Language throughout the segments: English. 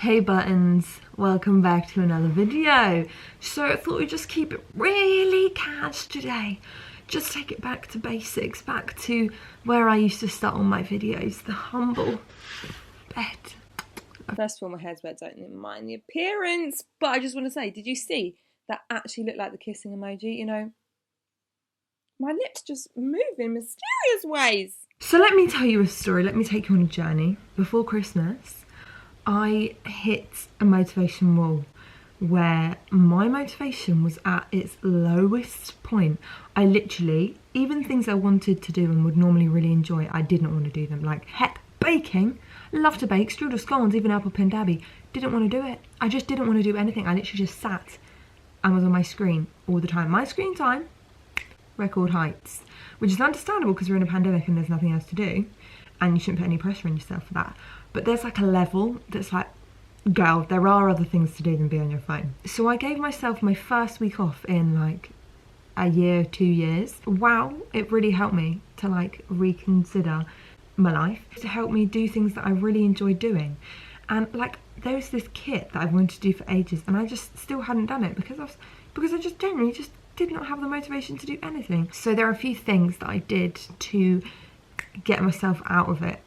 Hey buttons, welcome back to another video. So I thought we'd just keep it really cash today. Just take it back to basics, back to where I used to start all my videos, the humble bed. First of all, my hair's wet, don't mind the appearance, but I just want to say, did you see that actually looked like the kissing emoji? You know, my lips just move in mysterious ways. So let me tell you a story, let me take you on a journey. Before Christmas, I hit a motivation wall where my motivation was at its lowest point. I literally, even things I wanted to do and would normally really enjoy, I didn't want to do them. Like, heck, baking. Love to bake, strudel scones, even apple pindabi. Didn't want to do it. I just didn't want to do anything. I literally just sat and was on my screen all the time. My screen time, record heights. Which is understandable because we're in a pandemic and there's nothing else to do. And you shouldn't put any pressure on yourself for that. But there's like a level that's like, girl, there are other things to do than be on your phone. So I gave myself my first week off in like a year, 2 years. Wow, it really helped me to like reconsider my life, to help me do things that I really enjoy doing. And like there was this kit that I wanted to do for ages and I just still hadn't done it because I just generally just did not have the motivation to do anything. So there are a few things that I did to get myself out of it,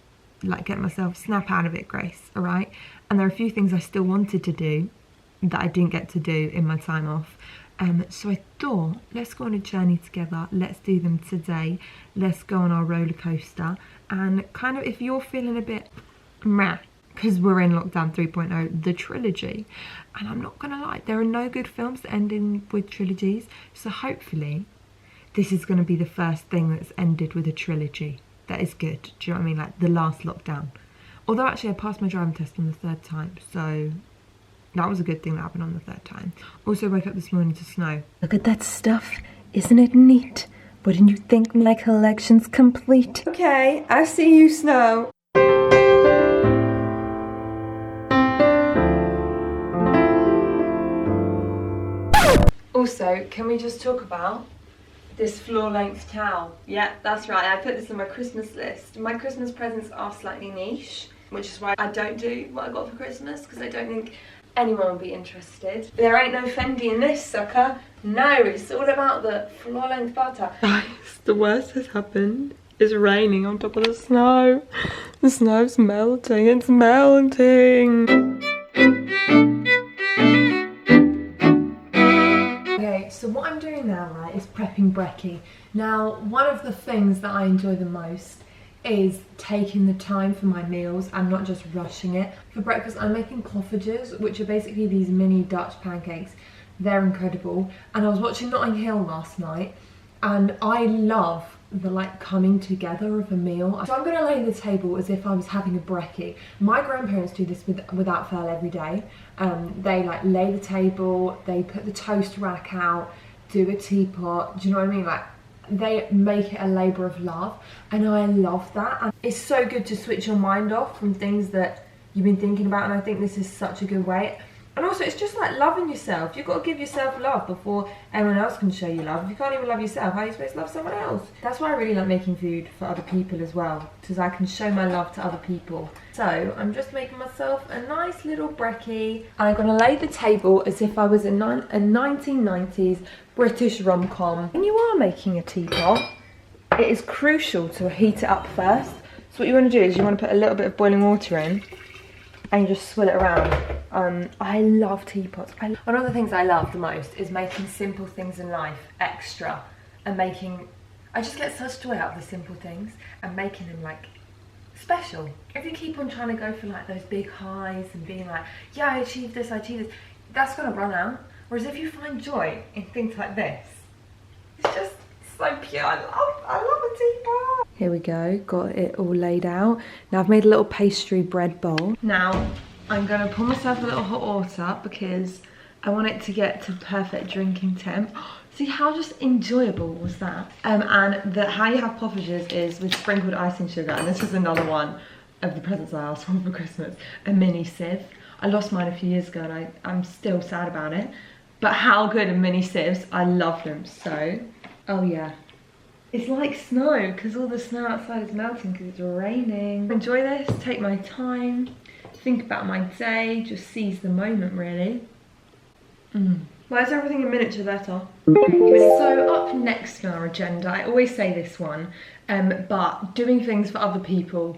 like get myself snap out of it, Grace, all right? And there are a few things I still wanted to do that I didn't get to do in my time off. So I thought, let's go on a journey together. Let's do them today. Let's go on our roller coaster. And kind of, if you're feeling a bit meh, because we're in lockdown 3.0, the trilogy. And I'm not gonna lie, there are no good films that end in with trilogies. So hopefully this is gonna be the first thing that's ended with a trilogy. That is good. Do you know what I mean? Like the last lockdown. Although actually I passed my driving test on the third time, so that was a good thing that happened on the third time. Also woke up this morning to snow. Look at that stuff. Isn't it neat? Wouldn't you think my collection's complete? Okay, I see you, Snow. Also, can we just talk about this floor-length towel? Yeah, that's right. I put this on my Christmas list. My Christmas presents are slightly niche, which is why I don't do what I got for Christmas, because I don't think anyone will be interested. There ain't no Fendi in this, sucker. No, it's all about the floor-length butter. Guys, the worst has happened. It's raining on top of the snow. The snow's melting. It's melting. Okay, so what I'm doing now, right, is prepping brekkie. Now, one of the things that I enjoy the most is taking the time for my meals and not just rushing it. For breakfast, I'm making cottages, which are basically these mini Dutch pancakes. They're incredible. And I was watching Notting Hill last night, and I love the like coming together of a meal. So I'm gonna lay the table as if I was having a brekkie. My grandparents do this without fail every day. They like lay the table, they put the toast rack out, do a teapot, do you know what I mean? Like they make it a labour of love, and I love that. And it's so good to switch your mind off from things that you've been thinking about, and I think this is such a good way. And also, it's just like loving yourself. You've got to give yourself love before anyone else can show you love. If you can't even love yourself, how are you supposed to love someone else? That's why I really like making food for other people as well, because I can show my love to other people. So I'm just making myself a nice little brekkie. I'm going to lay the table as if I was a 1990s British rom-com. When you are making a teapot, it is crucial to heat it up first. So what you want to do is you want to put a little bit of boiling water in, and you just swill it around. I love teapots. One of the things I love the most is making simple things in life extra, and I just get such joy out of the simple things and making them like special. If you keep on trying to go for like those big highs and being like, yeah, I achieved this, that's gonna run out. Whereas if you find joy in things like this, it's just so pure. I love a teapot. Here we go, got it all laid out. Now I've made a little pastry bread bowl. Now I'm gonna pour myself a little hot water because I want it to get to perfect drinking temp. See how just enjoyable was that? And how you have poffages is with sprinkled icing sugar, and this is another one of the presents I asked for Christmas, a mini sieve. I lost mine a few years ago and I'm still sad about it. But how good are mini sieves? I love them so. Oh yeah. It's like snow because all the snow outside is melting because it's raining. Enjoy this, take my time, think about my day, just seize the moment really. Why is everything in miniature better? So up next on our agenda, I always say this one, but doing things for other people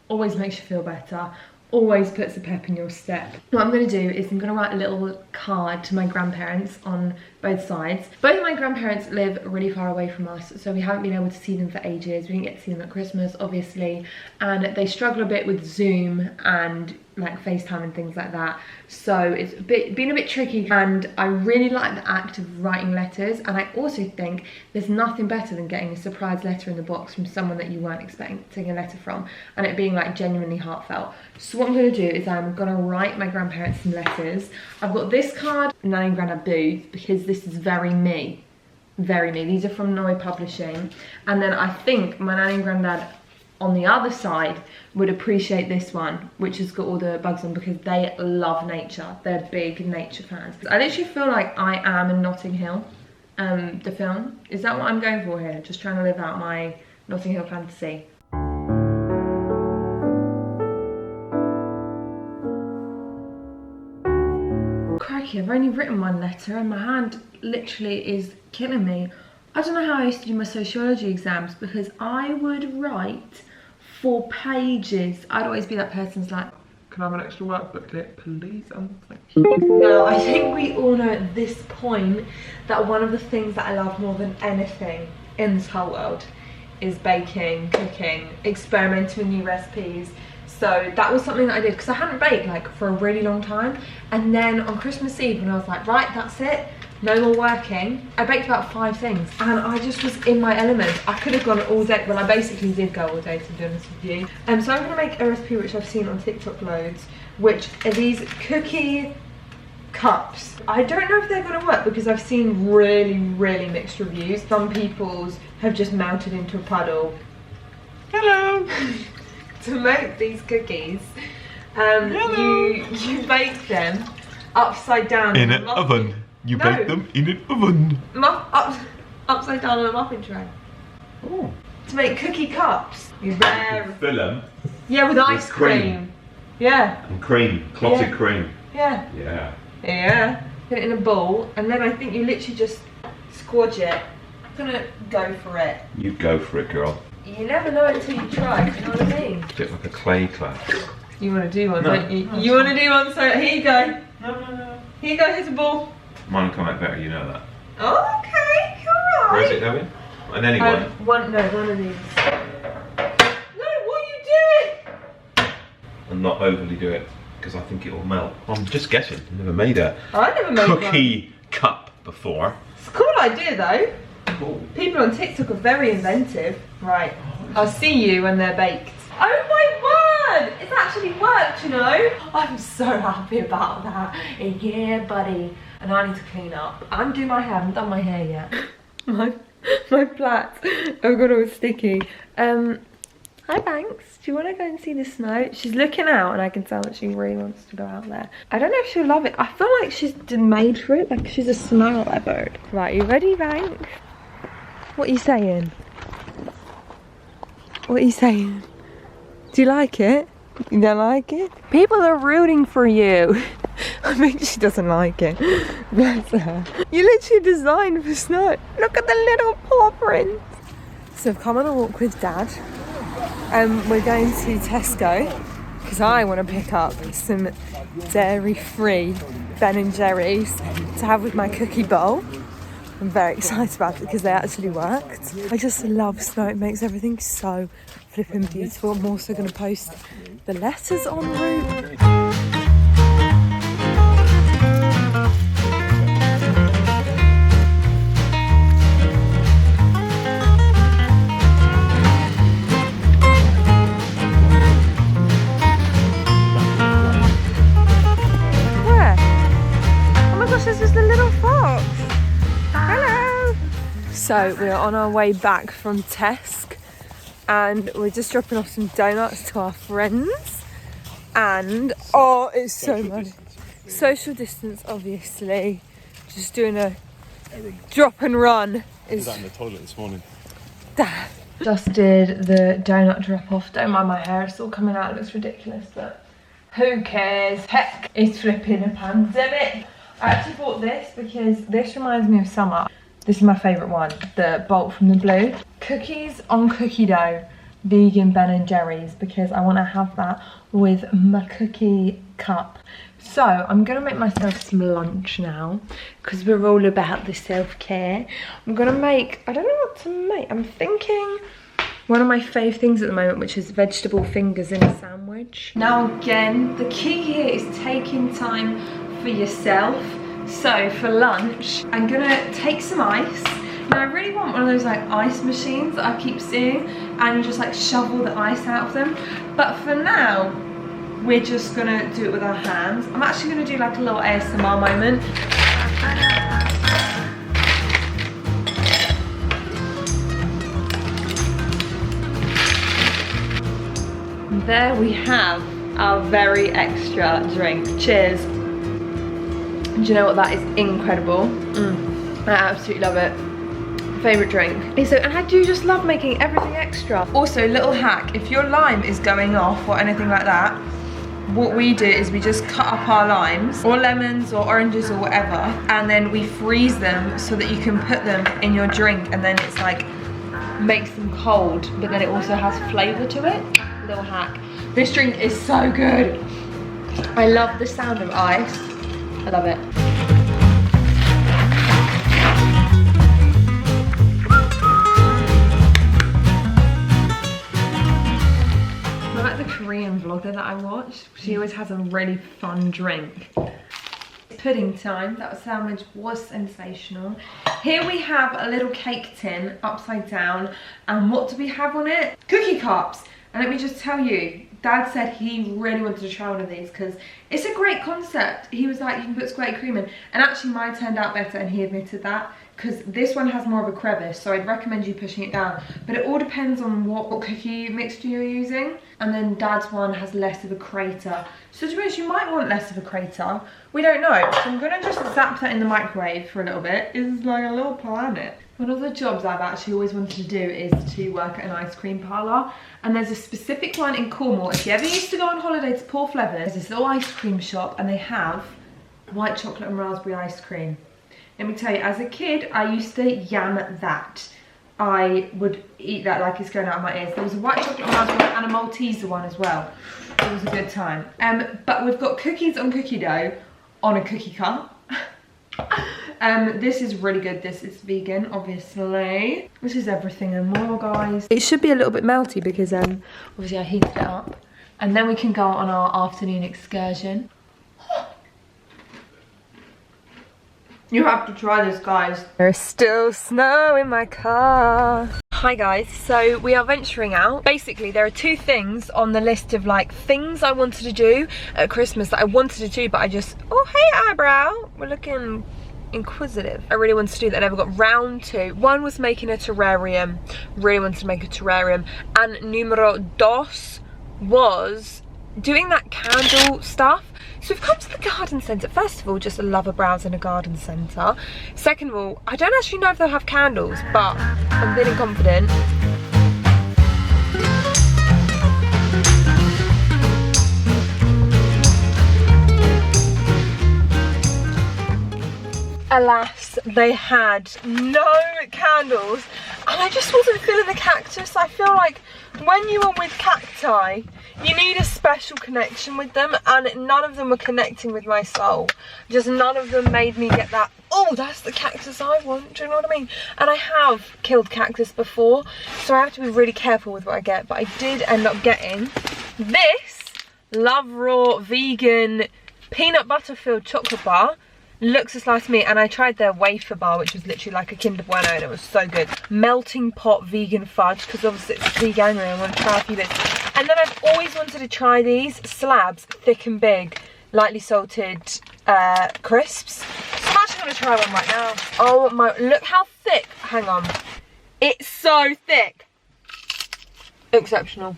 always makes you feel better, always puts a pep in your step. What I'm going to do is I'm going to write a little card to my grandparents on both sides. Both of my grandparents live really far away from us, so we haven't been able to see them for ages. We didn't get to see them at Christmas, obviously, and they struggle a bit with Zoom and like FaceTime and things like that, so it's been a bit tricky, and I really like the act of writing letters, and I also think there's nothing better than getting a surprise letter in the box from someone that you weren't expecting a letter from, and it being like genuinely heartfelt. So what I'm going to do is I'm going to write my grandparents some letters. I've got this card, Nanny and Grandad Booth, because this is very me. Very me. These are from Noi Publishing, and then I think my Nanny and Grandad on the other side would appreciate this one, which has got all the bugs on, because they love nature. They're big nature fans. I literally feel like I am in Notting Hill, the film. Is that what I'm going for here? Just trying to live out my Notting Hill fantasy. Crikey, I've only written one letter and my hand literally is killing me. I don't know how I used to do my sociology exams, because I would write 4 pages. I'd always be that person who's like, can I have an extra work booklet, please? Thank you. Now, I think we all know at this point that one of the things that I love more than anything in this whole world is baking, cooking, experimenting with new recipes. So that was something that I did, because I hadn't baked like for a really long time. And then on Christmas Eve, when I was like, right, that's it, no more working, I baked about 5 things, and I just was in my element. I could have gone all day. Well, I basically did go all day, to be honest with you. So I'm going to make a recipe which I've seen on TikTok loads, which are these cookie cups. I don't know if they're going to work, because I've seen really mixed reviews. Some people's have just melted into a puddle. Hello. To make these cookies, you bake them upside down in an oven. You bake them in an oven. Upside down on a muffin tray. Oh. To make cookie cups. You fill them. Yeah, with ice cream. Yeah. And cream, clotted cream. Yeah. Yeah. Yeah. Put it in a bowl, and then I think you literally just squodge it. I'm gonna go for it. You go for it, girl. You never know until you try, do you know what I mean? A bit like a clay class. You want to do one, don't you? You want to do one, so here you go. No. Here you go, here's a ball. Mine will come out better, you know that. Oh, okay, alright. Where's it going? And anyone? One of these. No, what are you doing? And not overly do it, because I think it will melt. I'm just guessing, I've never made a cookie cup before. It's a cool idea though. Cool. People on TikTok are very inventive. Right, I'll see you when they're baked. Oh my word! It's actually worked, you know? I'm so happy about that. Yeah, buddy. And I need to clean up. I'm doing my hair, I haven't done my hair yet. my plaits have got all sticky. Hi Banks, do you want to go and see the snow? She's looking out and I can tell that she really wants to go out there. I don't know if she'll love it. I feel like she's made for it, like she's a snow leopard. Right, you ready, Banks? What are you saying? What are you saying? Do you like it? You don't like it? People are rooting for you. I think she doesn't like it. Bless her. You literally designed for snow. Look at the little paw prints. So I've come on a walk with Dad. We're going to Tesco because I want to pick up some dairy-free Ben & Jerry's to have with my cookie bowl. I'm very excited about it because they actually worked. I just love snow. It makes everything so flipping beautiful. I'm also going to post the letters en route. Where? Oh my gosh, this is the little fox. Hello! So we're on our way back from Tesco and we're just dropping off some donuts to our friends and oh, it's so muddy. Social distance, obviously. Just doing a drop and run. I was out in the toilet this morning. Just did the donut drop off. Don't mind my hair, it's all coming out, it looks ridiculous, but Who cares? Heck, it's flipping a pandemic. I actually bought this because this reminds me of summer. This is my favourite one, the Bolt from the Blue. Cookies on cookie dough, vegan Ben & Jerry's, because I want to have that with my cookie cup. So I'm going to make myself some lunch now, because we're all about the self-care. I'm going to make, I don't know what to make. I'm thinking one of my fave things at the moment, which is vegetable fingers in a sandwich. Now again, the key here is taking time for yourself. So for lunch, I'm gonna take some ice. Now I really want one of those like ice machines that I keep seeing, and you just like shovel the ice out of them. But for now, we're just gonna do it with our hands. I'm actually gonna do like a little ASMR moment. There we have our very extra drink. Cheers. Do you know what, that is incredible. I absolutely love it. Favourite drink. So, and I do just love making everything extra. Also, little hack, if your lime is going off or anything like that, what we do is we just cut up our limes, or lemons or oranges or whatever, and then we freeze them so that you can put them in your drink, and then it's like, makes them cold, but then it also has flavour to it. Little hack. This drink is so good. I love the sound of ice. I love it. I like the Korean vlogger that I watch. She always has a really fun drink. Pudding time. That sandwich was sensational. Here we have a little cake tin upside down, and what do we have on it? Cookie cups. And let me just tell you, Dad said he really wanted to try one of these because it's a great concept. He was like, you can put square cream in. And actually mine turned out better, and he admitted that, because this one has more of a crevice, so I'd recommend you pushing it down. But it all depends on what cookie mixture you're using. And then Dad's one has less of a crater. So to be honest, you might want less of a crater. We don't know. So I'm gonna just zap that in the microwave for a little bit. It's like a little planet. One of the jobs I've actually always wanted to do is to work at an ice cream parlour. And there's a specific one in Cornwall. If you ever used to go on holiday to Port Levis, there's this little ice cream shop, and they have white chocolate and raspberry ice cream. Let me tell you, as a kid, I used to yam that. I would eat that like it's going out of my ears. There was a white chocolate and raspberry and a Malteser one as well. It was a good time. But we've got cookies on cookie dough on a cookie cup. This is really good. This is vegan, obviously. This is everything and more, guys. It should be a little bit melty because obviously I heated it up. And then we can go on our afternoon excursion. You have to try this, guys. There's still snow in my car. Hi guys, so we are venturing out. Basically, there are two things on the list of like things I wanted to do at Christmas that I wanted to do, but I just, oh hey eyebrow, we're looking inquisitive. I really wanted to do that, I never got round to. One was making a terrarium, really wanted to make a terrarium, and numero dos was doing that candle stuff. So we've come to the garden centre. First of all, just love a browse in a garden centre. Second of all, I don't actually know if they'll have candles, but I'm feeling confident. Alas, they had no candles, and I just wasn't feeling the cactus. I feel like when you are with cacti, you need a special connection with them, and none of them were connecting with my soul. Just none of them made me get that, oh, that's the cactus I want, do you know what I mean? And I have killed cactus before, so I have to be really careful with what I get, but I did end up getting this Love Raw vegan peanut butter filled chocolate bar. Looks just like me, and I tried their wafer bar, which was literally like a Kinder Bueno, and it was so good. Melting pot vegan fudge, because obviously it's veganuary, I want to try a few bits. And then I've always wanted to try these slabs, thick and big, lightly salted crisps. So I'm actually going to try one right now. Oh my, look how thick. Hang on. It's so thick. Exceptional.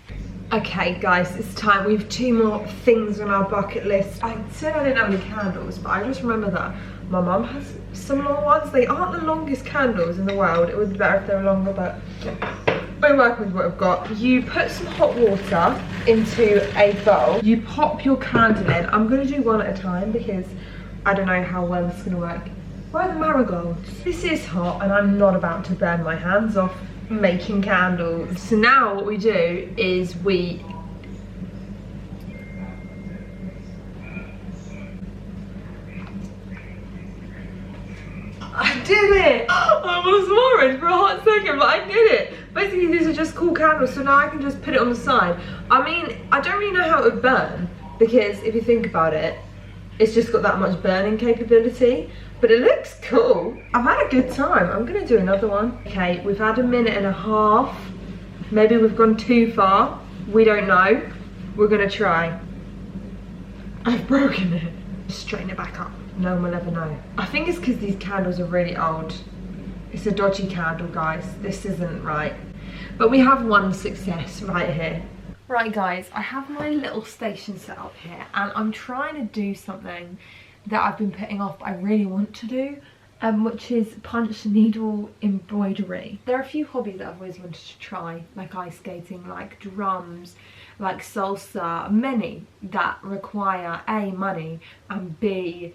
Okay guys, it's time. We have two more things on our bucket list. I said I didn't have any candles, but I just remember that my mum has some long ones. They aren't the longest candles in the world. It would be better if they were longer, but we're working with what I've got. You put some hot water into a bowl. You pop your candle in. I'm going to do one at a time because I don't know how well this is going to work. Where are the marigolds? This is hot and I'm not about to burn my hands off making candles. So now what we do is we I did it! I was worried for a hot second, but I did it. Basically, these are just cool candles, so now I can just put it on the side. I mean, I don't really know how it would burn, because if you think about it, it's just got that much burning capability, but it looks cool. I've had a good time. I'm gonna do another one. Okay, we've had a minute and a half. Maybe we've gone too far. We don't know. We're gonna try. I've broken it. Straighten it back up. No one will ever know. I think it's because these candles are really old. It's a dodgy candle, guys. This isn't right. But we have one success right here. Right, guys, I have my little station set up here and I'm trying to do something that I've been putting off but I really want to do, which is punch needle embroidery. There are a few hobbies that I've always wanted to try, like ice skating, like drums, like salsa, many that require A, money, and B,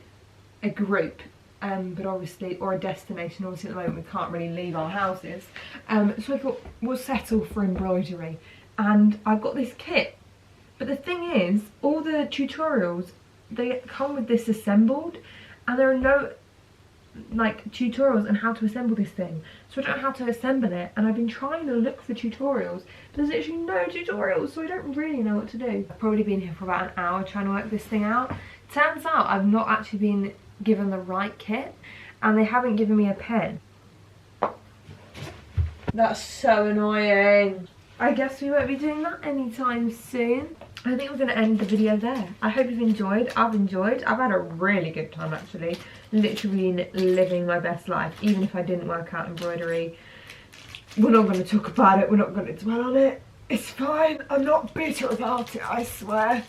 a group, but obviously, or a destination. Obviously at the moment we can't really leave our houses, so I thought we'll settle for embroidery, and I've got this kit, but the thing is, all the tutorials, they come with this assembled, and there are no like tutorials on how to assemble this thing, so I don't know how to assemble it, and I've been trying to look for tutorials, but there's literally no tutorials, so I don't really know what to do. I've probably been here for about an hour trying to work this thing out. Turns out I've not actually been given the right kit, and they haven't given me a pen. That's so annoying. I guess we won't be doing that anytime soon. I think we're going to end the video there. I hope you've enjoyed. I've enjoyed. I've had a really good time actually. Literally living my best life. Even if I didn't work out embroidery. We're not going to talk about it. We're not going to dwell on it. It's fine. I'm not bitter about it, I swear.